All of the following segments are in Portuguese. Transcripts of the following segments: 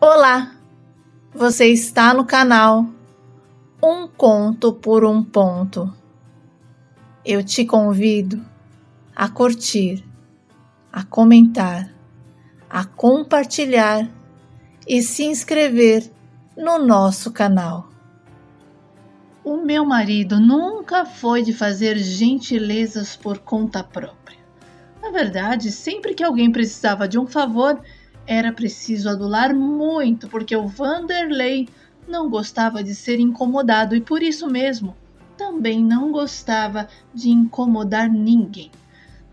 Olá, você está no canal Um Conto por um Ponto. Eu te convido a curtir, a comentar, a compartilhar e se inscrever no nosso canal. O meu marido nunca foi de fazer gentilezas por conta própria. Na verdade, sempre que alguém precisava de um favor, era preciso adular muito, porque o Vanderlei não gostava de ser incomodado e por isso mesmo também não gostava de incomodar ninguém.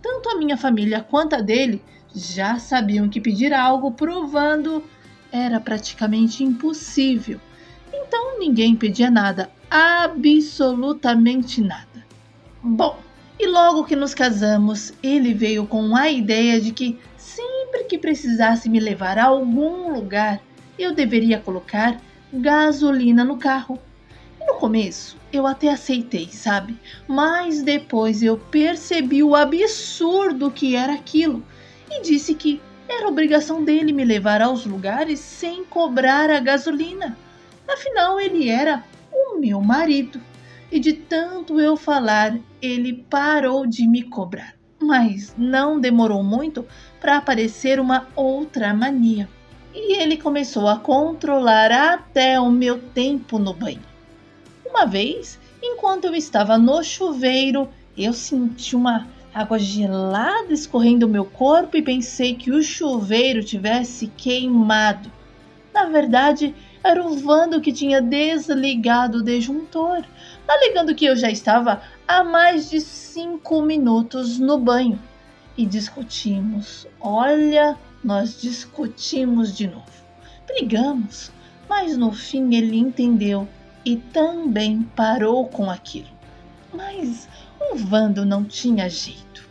Tanto a minha família quanto a dele já sabiam que pedir algo provando era praticamente impossível. Então ninguém pedia nada, absolutamente nada. Bom, e logo que nos casamos, ele veio com a ideia de que sempre que precisasse me levar a algum lugar, eu deveria colocar gasolina no carro. E no começo, eu até aceitei, sabe? Mas depois eu percebi o absurdo que era aquilo e disse que era obrigação dele me levar aos lugares sem cobrar a gasolina. Afinal, ele era o meu marido. E de tanto eu falar, ele parou de me cobrar. Mas não demorou muito para aparecer uma outra mania. E ele começou a controlar até o meu tempo no banho. Uma vez, enquanto eu estava no chuveiro, eu senti uma água gelada escorrendo do meu corpo e pensei que o chuveiro tivesse queimado. Na verdade, era o Vando que tinha desligado o disjuntor, alegando que eu já estava há mais de 5 minutos no banho. E discutimos. Olha, nós discutimos de novo. Brigamos, mas no fim ele entendeu e também parou com aquilo. Mas o Vando não tinha jeito.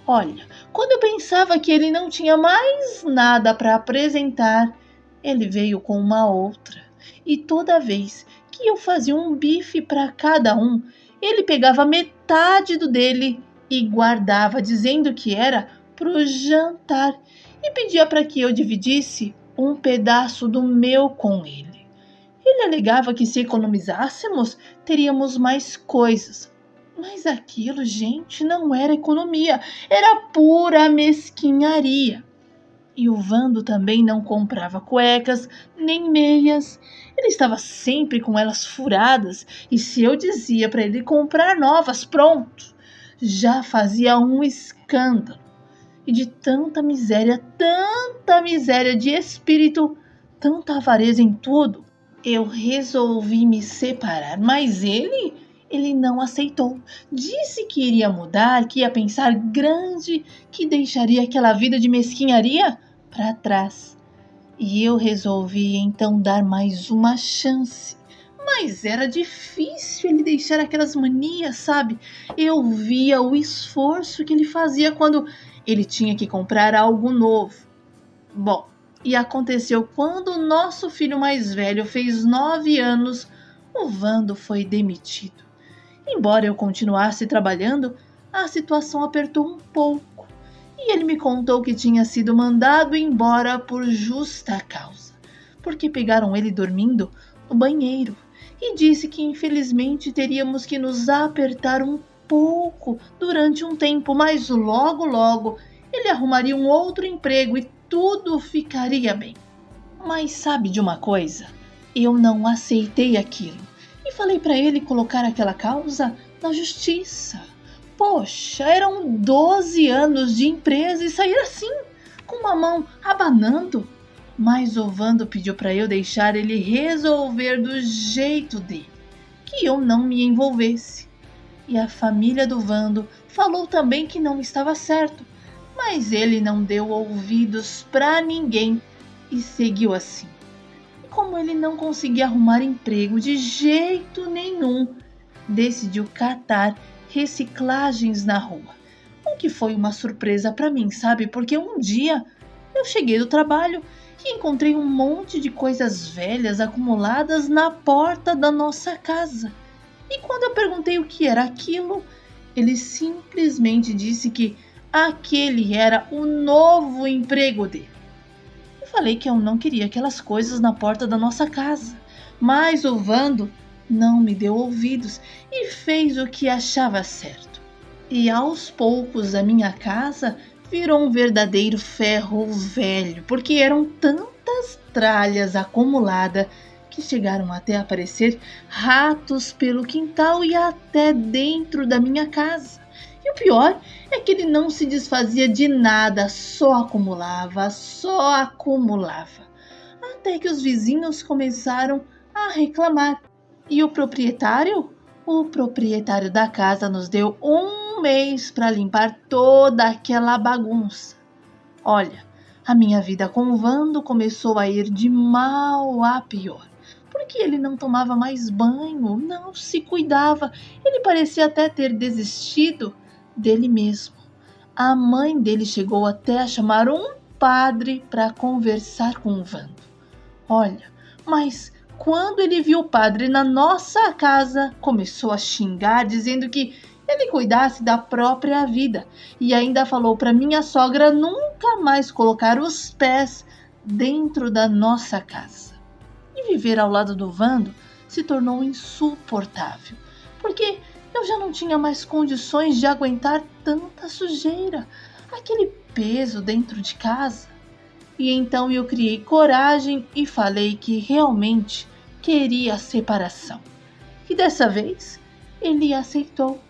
Olha, quando eu pensava que ele não tinha mais nada para apresentar, ele veio com uma outra. E toda vez que eu fazia um bife para cada um, ele pegava metade do dele e guardava, dizendo que era pro jantar, e pedia para que eu dividisse um pedaço do meu com ele. Ele alegava que se economizássemos, teríamos mais coisas. Mas aquilo, gente, não era economia, era pura mesquinharia. E o Vando também não comprava cuecas nem meias. Ele estava sempre com elas furadas e se eu dizia para ele comprar novas, pronto, já fazia um escândalo. E de tanta miséria de espírito, tanta avareza em tudo, eu resolvi me separar, mas ele não aceitou. Disse que iria mudar, que ia pensar grande, que deixaria aquela vida de mesquinharia para trás. E eu resolvi então dar mais uma chance. Mas era difícil ele deixar aquelas manias, sabe? Eu via o esforço que ele fazia quando ele tinha que comprar algo novo. Bom, e aconteceu quando o nosso filho mais velho fez 9 anos, o Vando foi demitido. Embora eu continuasse trabalhando, a situação apertou um pouco e ele me contou que tinha sido mandado embora por justa causa, porque pegaram ele dormindo no banheiro e disse que infelizmente teríamos que nos apertar um pouco durante um tempo, mas logo ele arrumaria um outro emprego e tudo ficaria bem. Mas sabe de uma coisa? Eu não aceitei aquilo e falei para ele colocar aquela causa na justiça. Poxa, eram 12 anos de empresa e sair assim, com uma mão abanando. Mas o Vando pediu para eu deixar ele resolver do jeito dele, que eu não me envolvesse. E a família do Vando falou também que não estava certo, mas ele não deu ouvidos para ninguém e seguiu assim. E como ele não conseguia arrumar emprego de jeito nenhum, decidiu catar reciclagens na rua. O que foi uma surpresa para mim, sabe? Porque um dia eu cheguei do trabalho e encontrei um monte de coisas velhas acumuladas na porta da nossa casa. E quando eu perguntei o que era aquilo, ele simplesmente disse que aquele era o novo emprego dele. falei que eu não queria aquelas coisas na porta da nossa casa. Mas o Vando não me deu ouvidos e fez o que achava certo. E aos poucos a minha casa virou um verdadeiro ferro velho, porque eram tantas tralhas acumuladas que chegaram até a aparecer ratos pelo quintal e até dentro da minha casa. E o pior é que ele não se desfazia de nada, só acumulava, até que os vizinhos começaram a reclamar. E o proprietário? O proprietário da casa nos deu 1 mês para limpar toda aquela bagunça. Olha, a minha vida com o Vando começou a ir de mal a pior, porque ele não tomava mais banho, não se cuidava, ele parecia até ter desistido dele mesmo. A mãe dele chegou até a chamar um padre para conversar com o Vando. Olha, mas quando ele viu o padre na nossa casa, começou a xingar, dizendo que ele cuidasse da própria vida e ainda falou para minha sogra nunca mais colocar os pés dentro da nossa casa. E viver ao lado do Vando se tornou insuportável, porque eu já não tinha mais condições de aguentar tanta sujeira, aquele peso dentro de casa. E então eu criei coragem e falei que realmente queria a separação. E dessa vez ele aceitou.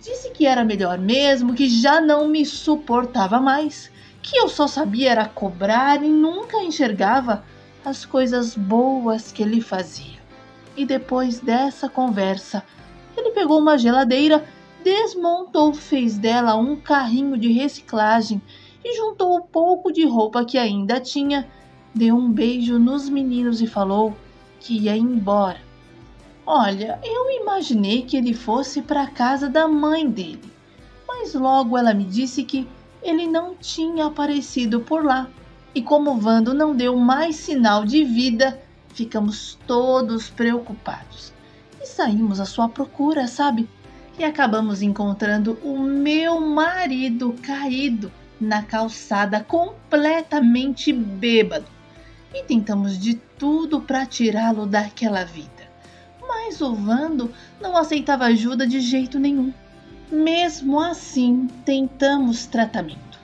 Disse que era melhor mesmo, que já não me suportava mais, que eu só sabia era cobrar e nunca enxergava as coisas boas que ele fazia. E depois dessa conversa, ele pegou uma geladeira, desmontou, fez dela um carrinho de reciclagem e juntou o pouco de roupa que ainda tinha, deu um beijo nos meninos e falou que ia embora. Olha, eu imaginei que ele fosse para a casa da mãe dele, mas logo ela me disse que ele não tinha aparecido por lá. E como o Vando não deu mais sinal de vida, ficamos todos preocupados. E saímos à sua procura, sabe? E acabamos encontrando o meu marido caído na calçada, completamente bêbado. E tentamos de tudo para tirá-lo daquela vida. Mas o Vando não aceitava ajuda de jeito nenhum. Mesmo assim, tentamos tratamento.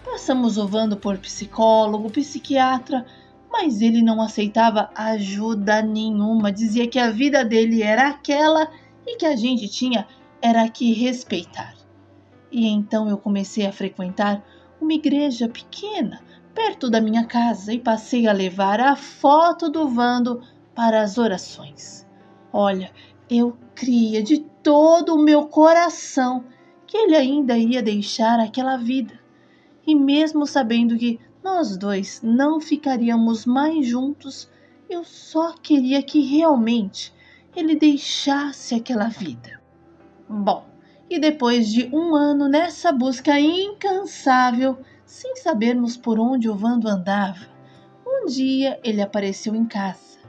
Passamos o Vando por psicólogo, psiquiatra, mas ele não aceitava ajuda nenhuma. Dizia que a vida dele era aquela e que a gente tinha era que respeitar. E então eu comecei a frequentar uma igreja pequena perto da minha casa e passei a levar a foto do Vando para as orações. Olha, eu cria de todo o meu coração que ele ainda ia deixar aquela vida. E mesmo sabendo que nós dois não ficaríamos mais juntos, eu só queria que realmente ele deixasse aquela vida. Bom, e depois de 1 ano nessa busca incansável, sem sabermos por onde o Vando andava, um dia ele apareceu em casa.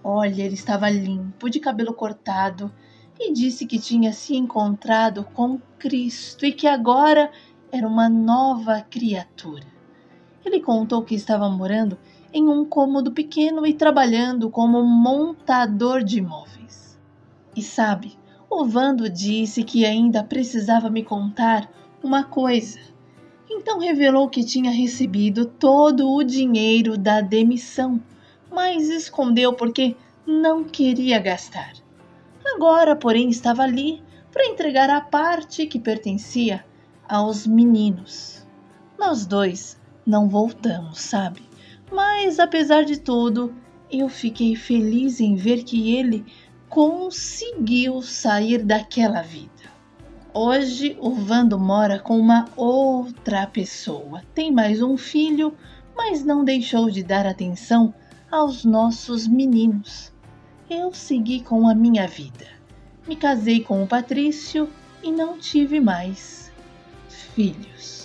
Olha, ele estava limpo, de cabelo cortado, e disse que tinha se encontrado com Cristo e que agora era uma nova criatura. Ele contou que estava morando em um cômodo pequeno e trabalhando como montador de imóveis. E sabe, o Vando disse que ainda precisava me contar uma coisa. Então revelou que tinha recebido todo o dinheiro da demissão, mas escondeu porque não queria gastar. Agora, porém, estava ali para entregar a parte que pertencia aos meninos. Nós dois não voltamos, sabe? Mas, apesar de tudo, eu fiquei feliz em ver que ele conseguiu sair daquela vida. Hoje, o Vando mora com uma outra pessoa. Tem mais um filho, mas não deixou de dar atenção aos nossos meninos. Eu segui com a minha vida. Me casei com o Patrício e não tive mais filhos.